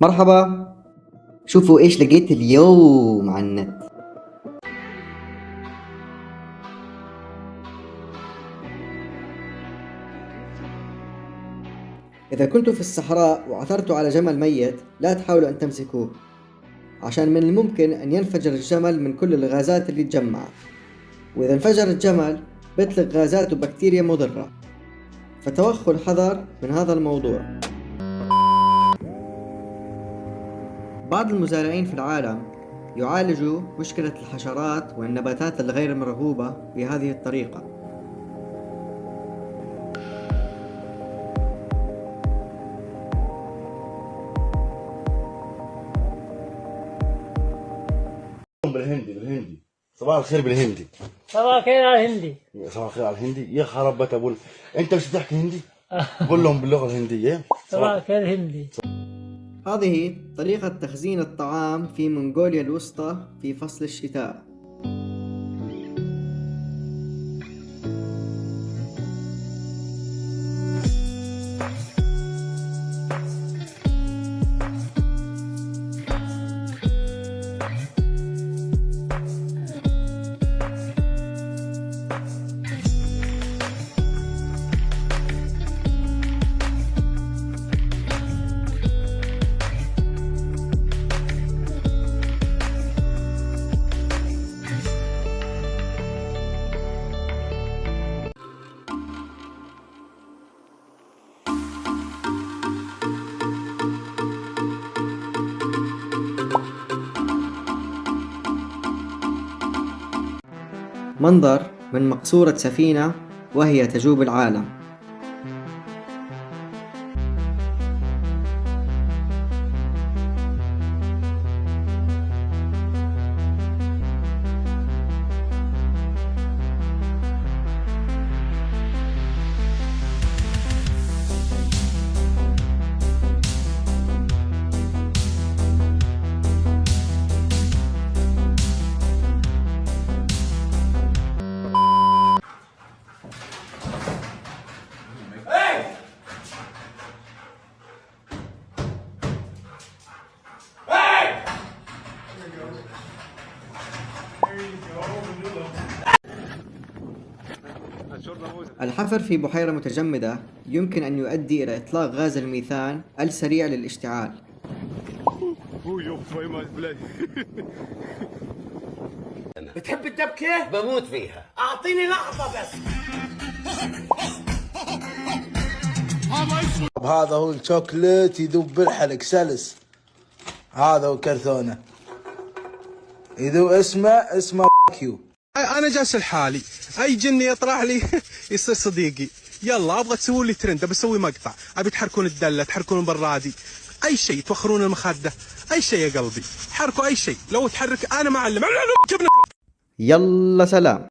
مرحبا، شوفوا ايش لقيت اليوم على النت. إذا كنتوا في الصحراء وعثرتوا على جمل ميت لا تحاولوا أن تمسكوه، عشان من الممكن أن ينفجر الجمل من كل الغازات اللي تجمعت، وإذا انفجر الجمل بيطلق غازات وبكتيريا مضرة، فتوخوا الحذر من هذا الموضوع. بعض المزارعين في العالم يعالجوا مشكلة الحشرات والنباتات الغير مرغوبة بهذه الطريقة. بالهندي صباح الخير بالهندي. صباح الخير على الهندي. صباح الخير على الهندي. يا خرب بيت ابو انت مش بتحكي هندي؟ قول لهم باللغه الهنديه. صباح الخير هندي. هذه طريقة تخزين الطعام في منغوليا الوسطى في فصل الشتاء. منظر من مقصورة سفينة وهي تجوب العالم. الحفر في بحيرة متجمدة يمكن أن يؤدي إلى إطلاق غاز الميثان السريع للاشتعال. بتحب الدبكة؟ بموت فيها. أعطيني لحظة بس. هذا هو الشوكليت يذوب بالحلق سلس. هذا هو كرتونه يذوب اسمه كيو. انا جالس لحالي اي جني يطلع لي يصير صديقي. يلا ابغى تسوون لي ترند، بسوي مقطع، ابي تحركون الدله، تحركون البرادي، اي شيء، توخرون المخده، اي شيء يا قلبي، حركوا اي شيء. لو تحرك انا معلم. يلا سلام.